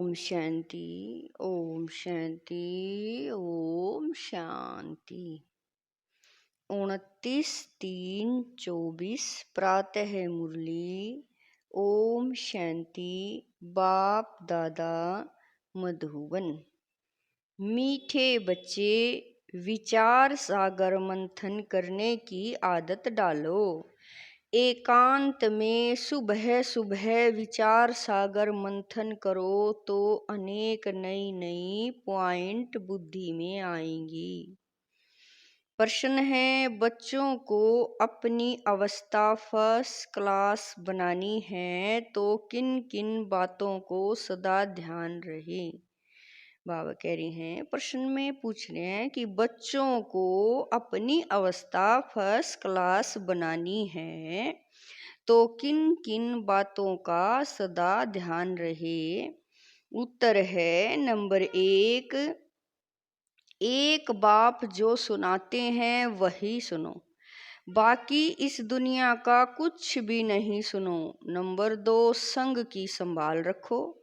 ओम शांति। ओम शांति। ओम शांति। 29/3/24 प्रातः मुरली। ओम शांति। बाप दादा मधुबन। मीठे बच्चे, विचार सागर मंथन करने की आदत डालो। एकांत में सुबह सुबह विचार सागर मंथन करो तो अनेक नई नई पॉइंट बुद्धि में आएंगी। प्रश्न है, बच्चों को अपनी अवस्था फर्स्ट क्लास बनानी है तो किन किन बातों को सदा ध्यान रहे। बाबा कह रहे हैं, प्रश्न में पूछ रहे हैं कि बच्चों को अपनी अवस्था फर्स्ट क्लास बनानी है तो किन किन बातों का सदा ध्यान रहे। उत्तर है नंबर 1, एक बाप जो सुनाते हैं वही सुनो, बाकी इस दुनिया का कुछ भी नहीं सुनो। नंबर 2, संग की संभाल रखो,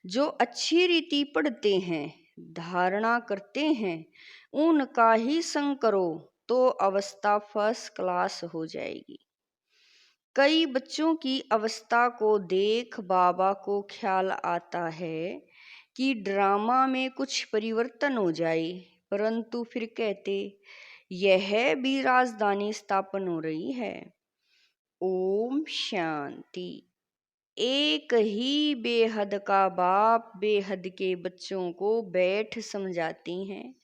जो अच्छी रीति पढ़ते हैं धारणा करते हैं उनका ही संग करो तो अवस्था फर्स्ट क्लास हो जाएगी। कई बच्चों की अवस्था को देख बाबा को ख्याल आता है कि ड्रामा में कुछ परिवर्तन हो जाए, परंतु फिर कहते यह भी राजधानी स्थापन हो रही है। ओम शांति। एक ही बेहद का बाप बेहद के बच्चों को बैठ समझाते हैं,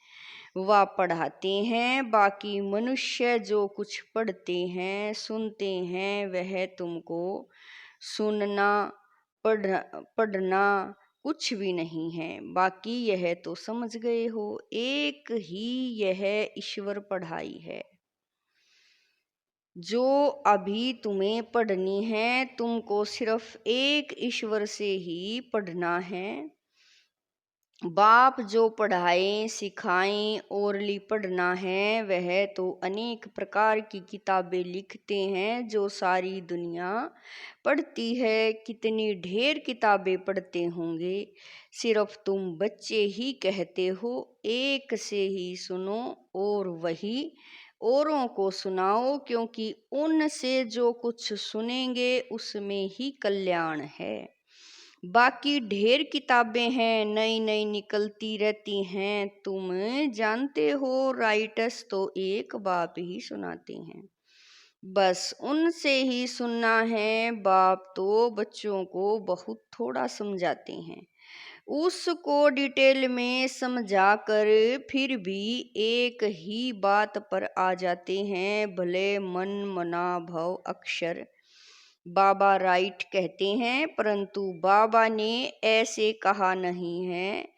वह पढ़ाते हैं। बाकी मनुष्य जो कुछ पढ़ते हैं सुनते हैं वह तुमको सुनना पढ़ना कुछ भी नहीं है। बाकी यह तो समझ गए हो, एक ही यह ईश्वर पढ़ाई है जो अभी तुम्हें पढ़नी है। तुमको सिर्फ एक ईश्वर से ही पढ़ना है। बाप जो पढ़ाएं सिखाएं और पढ़ना है वह तो अनेक प्रकार की किताबें लिखते हैं जो सारी दुनिया पढ़ती है। कितनी ढेर किताबें पढ़ते होंगे, सिर्फ तुम बच्चे ही कहते हो एक से ही सुनो और वही औरों को सुनाओ, क्योंकि उनसे जो कुछ सुनेंगे उसमें ही कल्याण है। बाकी ढेर किताबें हैं नई नई निकलती रहती हैं, तुम जानते हो राइटर्स तो एक बाप ही सुनाते हैं, बस उनसे ही सुनना है। बाप तो बच्चों को बहुत थोड़ा समझाते हैं, उसको डिटेल में समझाकर फिर भी एक ही बात पर आ जाते हैं, भले मन मना भव अक्षर। बाबा राइट कहते हैं, परंतु बाबा ने ऐसे कहा नहीं है।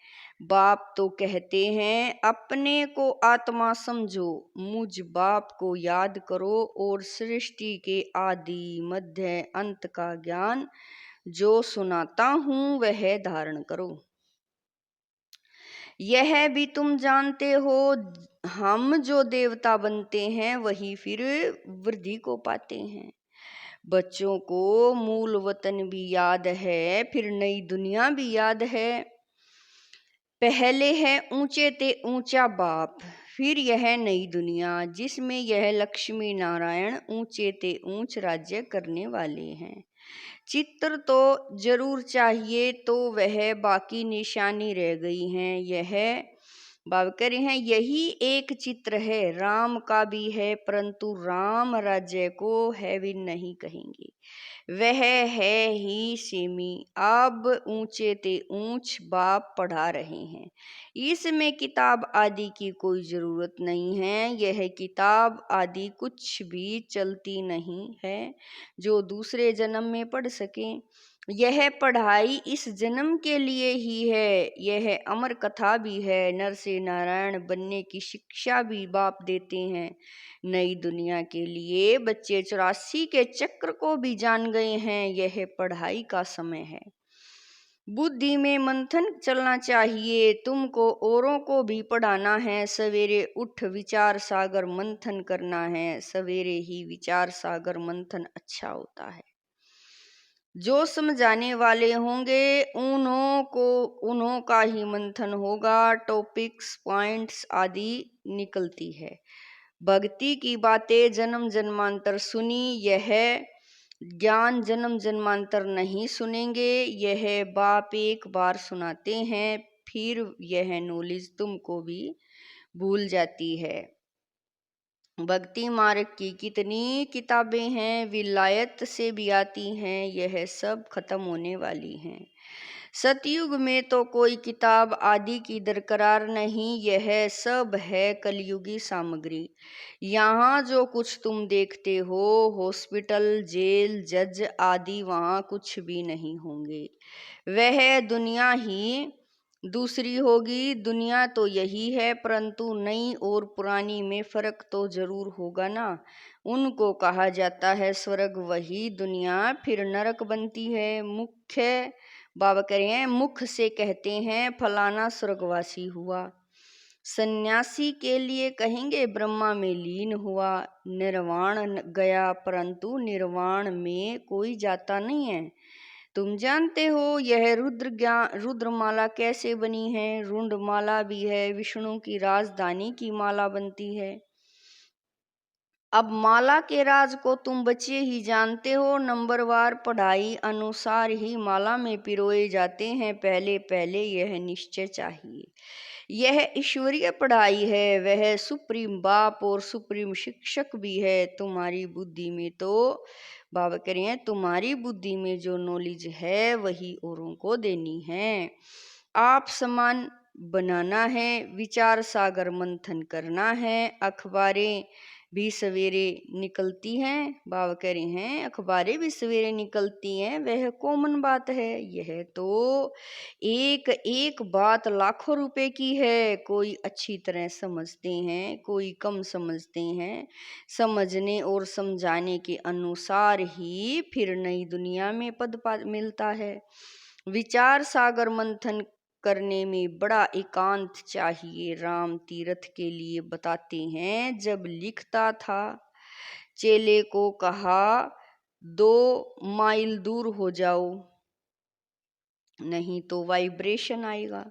बाप तो कहते हैं अपने को आत्मा समझो, मुझ बाप को याद करो और सृष्टि के आदि मध्य अंत का ज्ञान जो सुनाता हूँ वह धारण करो। यह भी तुम जानते हो, हम जो देवता बनते हैं वही फिर वृद्धि को पाते हैं। बच्चों को मूल वतन भी याद है, फिर नई दुनिया भी याद है। पहले है ऊंचे ते ऊंचा बाप, फिर यह नई दुनिया जिसमें यह लक्ष्मी नारायण ऊंचे ते ऊंच राज्य करने वाले हैं। चित्र तो जरूर चाहिए, तो वह बाकी निशानी रह गई हैं। यह बाबा कह रहे हैं यही एक चित्र है, राम का भी है, परंतु राम राज्य को हेवन नहीं कहेंगे, वह है ही सेमी। अब ऊंचे ते ऊंच बाप पढ़ा रहे हैं, इसमें किताब आदि की कोई जरूरत नहीं है। यह किताब आदि कुछ भी चलती नहीं है जो दूसरे जन्म में पढ़ सके। यह पढ़ाई इस जन्म के लिए ही है, यह अमर कथा भी है। नर से नारायण बनने की शिक्षा भी बाप देते हैं। नई दुनिया के लिए बच्चे 84 के चक्र को भी जान गए हैं। यह पढ़ाई का समय है, बुद्धि में मंथन चलना चाहिए। तुमको औरों को भी पढ़ाना है। सवेरे उठ विचार सागर मंथन करना है, सवेरे ही विचार सागर मंथन अच्छा होता है। जो समझाने वाले होंगे उन्हों का ही मंथन होगा, टॉपिक्स पॉइंट्स आदि निकलती है। भक्ति की बातें जन्म जन्मांतर सुनी, यह ज्ञान जन्म जन्मांतर नहीं सुनेंगे। यह बाप एक बार सुनाते हैं, फिर यह नॉलेज तुमको भी भूल जाती है। भक्ति मार्ग की कितनी किताबें हैं, विलायत से भी आती हैं, यह सब खत्म होने वाली हैं। सतयुग में तो कोई किताब आदि की दरकार नहीं, यह सब है कलयुगी सामग्री। यहाँ जो कुछ तुम देखते हो, हॉस्पिटल, जेल, जज आदि, वहाँ कुछ भी नहीं होंगे। वह दुनिया ही दूसरी होगी। दुनिया तो यही है, परंतु नई और पुरानी में फर्क तो जरूर होगा ना। उनको कहा जाता है स्वर्ग, वही दुनिया फिर नरक बनती है। मुख्य बाबा कह रहे हैं, मुख से कहते हैं फलाना स्वर्गवासी हुआ। सन्यासी के लिए कहेंगे ब्रह्मा में लीन हुआ। निर्वाण गया, परंतु निर्वाण में कोई जाता नहीं है। तुम जानते हो यह रुद्रमाला कैसे बनी है? रुंडमाला भी है, विष्णु की राजधानी की माला बनती है। अब माला के राज को तुम बच्चे ही जानते हो। नंबरवार पढ़ाई अनुसार ही माला में पिरोए जाते हैं। पहले पहले यह निश्चय चाहिए, यह ईश्वरीय पढ़ाई है, वह सुप्रीम बाप और सुप्रीम शिक्षक भी है। तुम्हारी बुद्धि में तो बाबा कह रहे हैं, तुम्हारी बुद्धि में जो नॉलेज है वही औरों को देनी है। आप समान बनाना है, विचार सागर मंथन करना है। अखबारें भी सवेरे निकलती हैं, बाबा कह रहे हैं अखबारें भी सवेरे निकलती हैं, वह कॉमन बात है। यह तो एक एक बात लाखों रुपए की है। कोई अच्छी तरह समझते हैं, कोई कम समझते हैं। समझने और समझाने के अनुसार ही फिर नई दुनिया में पद मिलता है। विचार सागर मंथन करने में बड़ा एकांत चाहिए। राम तीर्थ के लिए बताते हैं, जब लिखता था चेले को कहा 2 माइल दूर हो जाओ, नहीं तो वाइब्रेशन आएगा।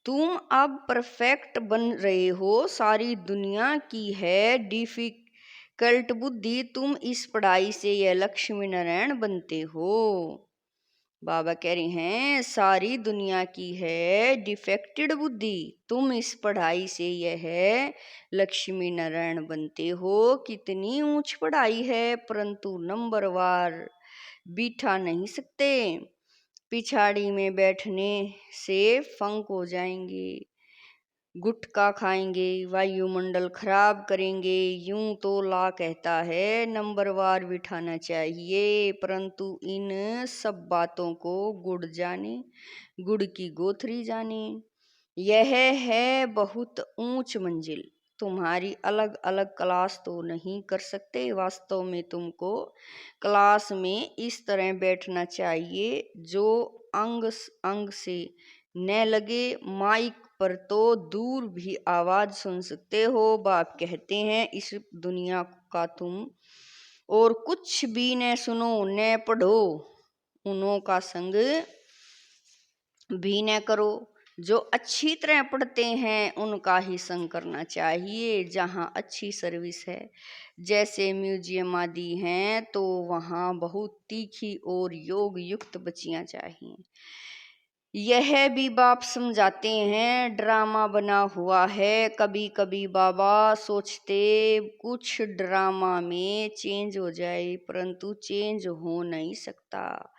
तुम अब परफेक्ट बन रहे हो, सारी दुनिया की है डिफिकल्ट बुद्धि। तुम इस पढ़ाई से यह लक्ष्मी नारायण बनते हो। बाबा कह रहे हैं सारी दुनिया की है डिफेक्टेड बुद्धि, तुम इस पढ़ाई से यह लक्ष्मी नारायण बनते हो। कितनी ऊंच पढ़ाई है, परंतु नंबरवार बिठा नहीं सकते। पिछाड़ी में बैठने से फंक हो जाएंगे, गुटखा खाएंगे, वायुमंडल खराब करेंगे। यूं तो ला कहता है नंबरवार बिठाना चाहिए, परंतु इन सब बातों को गुड़ जाने, गुड़ की गोथरी जाने। यह है बहुत ऊंच मंजिल। तुम्हारी अलग अलग क्लास तो नहीं कर सकते। वास्तव में तुमको क्लास में इस तरह बैठना चाहिए जो अंग अंग से न लगे। माइक पर तो दूर भी आवाज सुन सकते हो। बाप कहते हैं इस दुनिया का तुम और कुछ भी न सुनो न पढ़ो, उन्हों का संग भी न करो। जो अच्छी तरह पढ़ते हैं उनका ही संग करना चाहिए। जहाँ अच्छी सर्विस है, जैसे म्यूजियम आदि हैं, तो वहाँ बहुत तीखी और योग युक्त बच्चियाँ चाहिए। यह भी बाप समझाते हैं ड्रामा बना हुआ है। कभी कभी बाबा सोचते कुछ ड्रामा में चेंज हो जाए, परंतु चेंज हो नहीं सकता।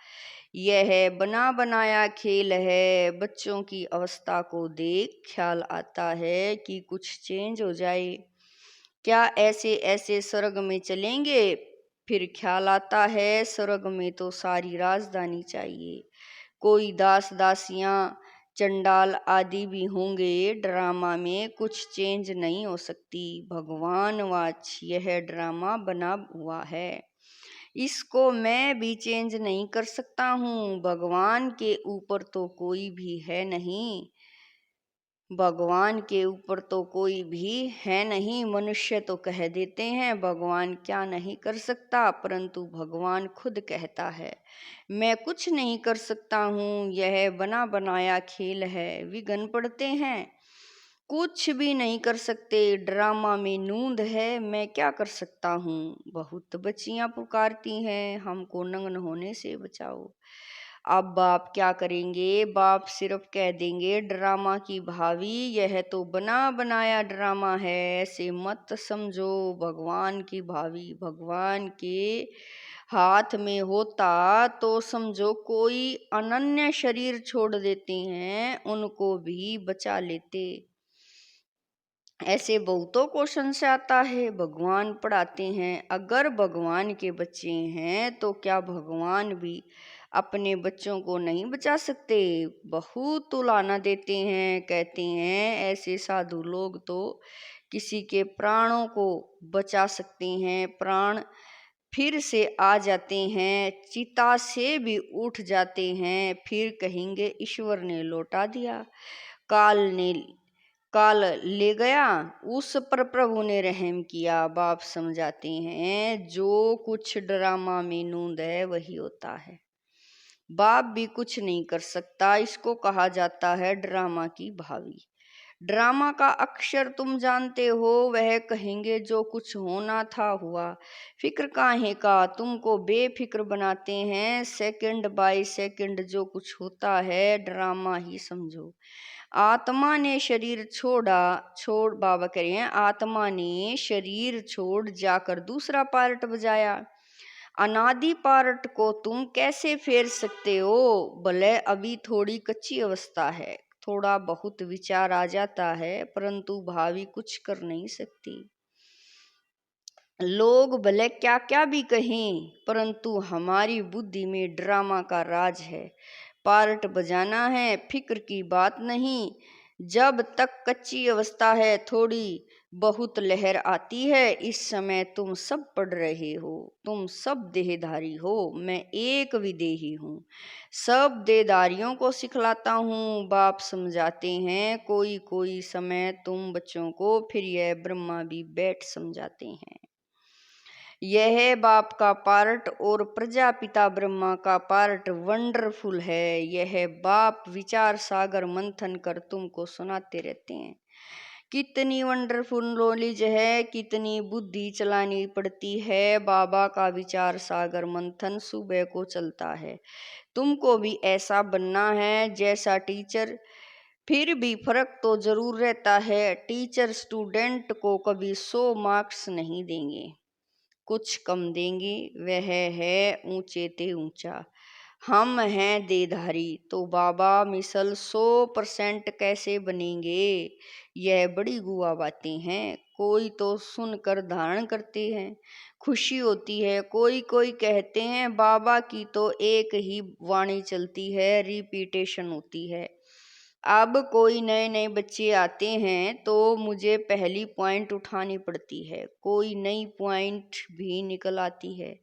यह बना बनाया खेल है। बच्चों की अवस्था को देख ख्याल आता है कि कुछ चेंज हो जाए। क्या ऐसे ऐसे स्वर्ग में चलेंगे? फिर ख्याल आता है स्वर्ग में तो सारी राजधानी चाहिए। कोई दास दासियां चंडाल आदि भी होंगे। ड्रामा में कुछ चेंज नहीं हो सकती। भगवान वाच यह ड्रामा बना हुआ है, इसको मैं भी चेंज नहीं कर सकता हूँ। भगवान के ऊपर तो कोई भी है नहीं। भगवान के ऊपर तो कोई भी है नहीं। मनुष्य तो कह देते हैं भगवान क्या नहीं कर सकता, परंतु भगवान खुद कहता है मैं कुछ नहीं कर सकता हूँ, यह बना बनाया खेल है। विघ्न पड़ते हैं, कुछ भी नहीं कर सकते। ड्रामा में नूंद है, मैं क्या कर सकता हूँ। बहुत बच्चियां पुकारती हैं हमको नग्न होने से बचाओ। अब बाप क्या करेंगे, बाप सिर्फ कह देंगे ड्रामा की भावी, यह तो बना बनाया ड्रामा है, ऐसे मत समझो। भगवान की भावी भगवान के हाथ में होता तो समझो कोई अनन्य शरीर छोड़ देते हैं, उनको भी बचा लेते। ऐसे बहुतों क्वेश्चन से आता है। भगवान पढ़ाते हैं, अगर भगवान के बच्चे हैं तो क्या भगवान भी अपने बच्चों को नहीं बचा सकते। बहुत तुलाना देते हैं, कहते हैं ऐसे साधु लोग तो किसी के प्राणों को बचा सकते हैं, प्राण फिर से आ जाते हैं, चिता से भी उठ जाते हैं, फिर कहेंगे ईश्वर ने लौटा दिया, काल ले गया, उस पर प्रभु ने रहम किया। बाप समझाते हैं जो कुछ ड्रामा में नूंद है वही होता है, बाप भी कुछ नहीं कर सकता। इसको कहा जाता है ड्रामा की भावी। ड्रामा का अक्षर तुम जानते हो, वह कहेंगे जो कुछ होना था हुआ, फिक्र काहे का, तुमको बेफिक्र बनाते हैं। सेकंड बाय सेकंड जो कुछ होता है ड्रामा ही समझो। आत्मा ने शरीर छोड़ बाबा कह रहे हैं आत्मा ने शरीर छोड़ जाकर दूसरा पार्ट बजाया। अनादि पार्ट को तुम कैसे फेर सकते हो। भले अभी थोड़ी कच्ची अवस्था है, थोड़ा बहुत विचार आ जाता है, परंतु भावी कुछ कर नहीं सकती। लोग भले क्या क्या भी कहें, परंतु हमारी बुद्धि में ड्रामा का राज है। पार्ट बजाना है, फिक्र की बात नहीं। जब तक कच्ची अवस्था है, थोड़ी बहुत लहर आती है। इस समय तुम सब पढ़ रहे हो, तुम सब देहधारी हो, मैं एक विदेही हूँ, सब देहधारियों को सिखलाता हूँ। बाप समझाते हैं कोई कोई समय तुम बच्चों को, फिर यह ब्रह्मा भी बैठ समझाते हैं। यह बाप का पार्ट और प्रजापिता ब्रह्मा का पार्ट वंडरफुल है। यह बाप विचार सागर मंथन कर तुमको सुनाते रहते हैं। कितनी वंडरफुल नॉलेज है, कितनी बुद्धि चलानी पड़ती है। बाबा का विचार सागर मंथन सुबह को चलता है। तुमको भी ऐसा बनना है जैसा टीचर, फिर भी फर्क तो जरूर रहता है। टीचर स्टूडेंट को कभी 100 मार्क्स नहीं देंगे, कुछ कम देंगे। वह है ऊंचे ते ऊंचा, हम हैं देधारी, तो बाबा मिसल 100% कैसे बनेंगे। यह बड़ी गुआ बातें हैं। कोई तो सुनकर धारण करते हैं, खुशी होती है। कोई कोई कहते हैं बाबा की तो एक ही वाणी चलती है, रिपीटेशन होती है। अब कोई नए नए बच्चे आते हैं तो मुझे पहली पॉइंट उठानी पड़ती है, कोई नई पॉइंट भी निकल आती है।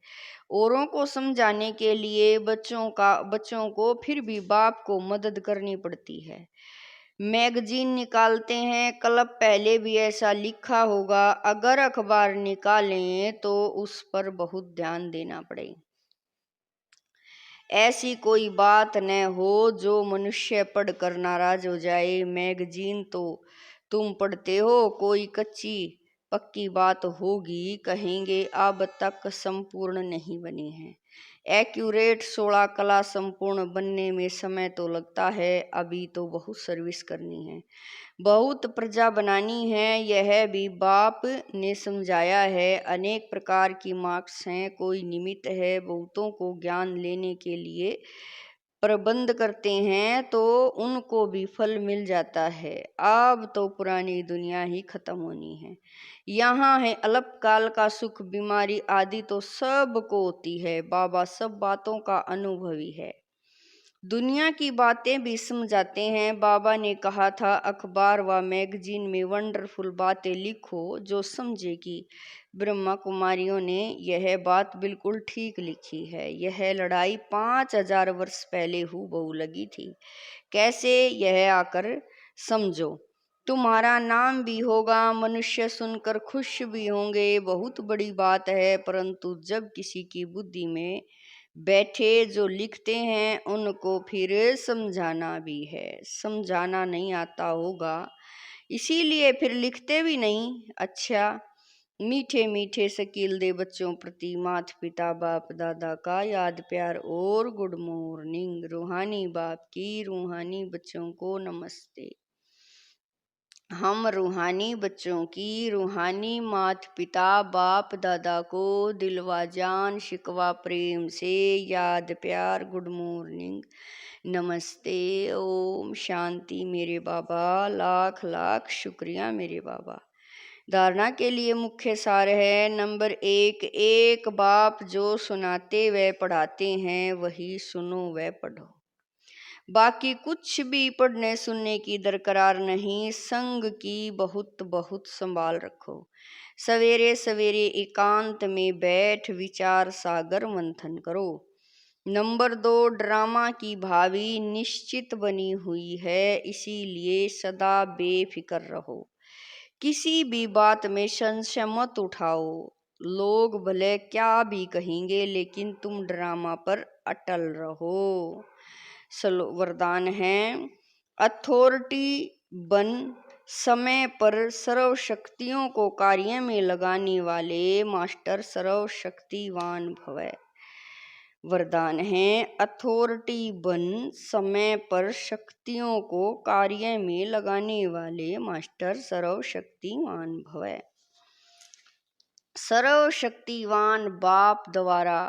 औरों को समझाने के लिए बच्चों को फिर भी बाप को मदद करनी पड़ती है। मैगजीन निकालते हैं, क्लब पहले भी ऐसा लिखा होगा। अगर अखबार निकालें तो उस पर बहुत ध्यान देना पड़े। ऐसी कोई बात न हो जो मनुष्य पढ़कर नाराज हो जाए। मैगजीन तो तुम पढ़ते हो, कोई कच्ची पक्की बात होगी, कहेंगे अब तक संपूर्ण नहीं बनी है। एक्यूरेट 16 कला संपूर्ण बनने में समय तो लगता है, अभी तो बहुत सर्विस करनी है, बहुत प्रजा बनानी है। यह भी बाप ने समझाया है। अनेक प्रकार की मार्क्स हैं, कोई निमित्त है, बहुतों को ज्ञान लेने के लिए प्रबंध करते हैं तो उनको भी फल मिल जाता है। अब तो पुरानी दुनिया ही खत्म होनी है। यहाँ है अल्पकाल का सुख, बीमारी आदि तो सबको होती है। बाबा सब बातों का अनुभवी है, दुनिया की बातें भी समझाते हैं। बाबा ने कहा था अखबार व मैगजीन में वंडरफुल बातें लिखो जो समझे कि ब्रह्मा कुमारियों ने यह बात बिल्कुल ठीक लिखी है। यह लड़ाई 5000 वर्ष पहले हूबहू लगी थी, कैसे यह आकर समझो। तुम्हारा नाम भी होगा, मनुष्य सुनकर खुश भी होंगे। बहुत बड़ी बात है, परंतु जब किसी की बुद्धि में बैठे जो लिखते हैं उनको फिर समझाना भी है। समझाना नहीं आता होगा इसीलिए फिर लिखते भी नहीं। अच्छा, मीठे मीठे शकील दे बच्चों प्रति माता पिता बाप दादा का याद प्यार और गुड मॉर्निंग। रूहानी बाप की रूहानी बच्चों को नमस्ते। हम रूहानी बच्चों की रूहानी माता पिता बाप दादा को दिलवा जान शिकवा प्रेम से याद प्यार गुड मॉर्निंग नमस्ते ओम शांति। मेरे बाबा लाख लाख शुक्रिया मेरे बाबा। धारणा के लिए मुख्य सार है नंबर 1, एक बाप जो सुनाते व पढ़ाते हैं वही सुनो व पढ़ो। बाकी कुछ भी पढ़ने सुनने की दरकार नहीं। संग की बहुत बहुत संभाल रखो। सवेरे सवेरे एकांत में बैठ विचार सागर मंथन करो। नंबर 2, ड्रामा की भावी निश्चित बनी हुई है, इसीलिए सदा बेफिक्र रहो। किसी भी बात में संशय मत उठाओ। लोग भले क्या भी कहेंगे लेकिन तुम ड्रामा पर अटल रहो। वरदान है अथॉरिटी बन समय पर सर्व शक्तियों को कार्य में लगाने वाले मास्टर सर्व शक्तिवान भवै। वरदान है अथॉरिटी बन समय पर शक्तियों को कार्य में लगाने वाले मास्टर सर्व शक्तिवान भवै। सर्व शक्तिवान बाप द्वारा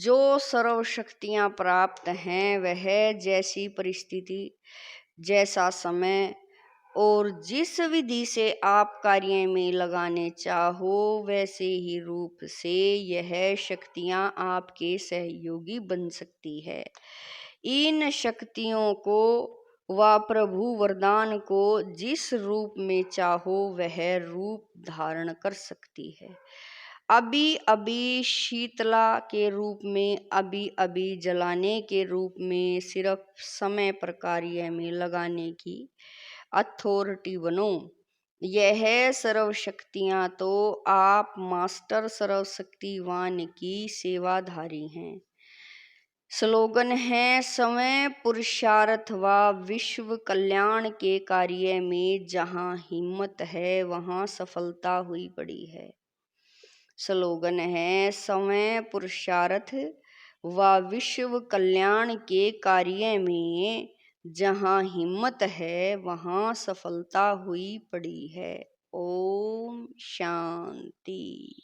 जो सर्व शक्तियाँ प्राप्त हैं वह जैसी परिस्थिति जैसा समय और जिस विधि से आप कार्य में लगाने चाहो वैसे ही रूप से यह शक्तियाँ आपके सहयोगी बन सकती है। इन शक्तियों को व प्रभु वरदान को जिस रूप में चाहो वह रूप धारण कर सकती है। अभी अभी शीतला के रूप में, अभी अभी जलाने के रूप में, सिर्फ समय पर कार्य में लगाने की अथॉरिटी बनो। यह सर्व शक्तियाँ तो आप मास्टर सर्व शक्तिवान की सेवाधारी हैं। स्लोगन है समय पुरुषार्थ व विश्व कल्याण के कार्य में जहाँ हिम्मत है वहाँ सफलता हुई पड़ी है। स्लोगन है समय पुरुषार्थ व विश्व कल्याण के कार्य में जहाँ हिम्मत है वहाँ सफलता हुई पड़ी है। ओम शांति।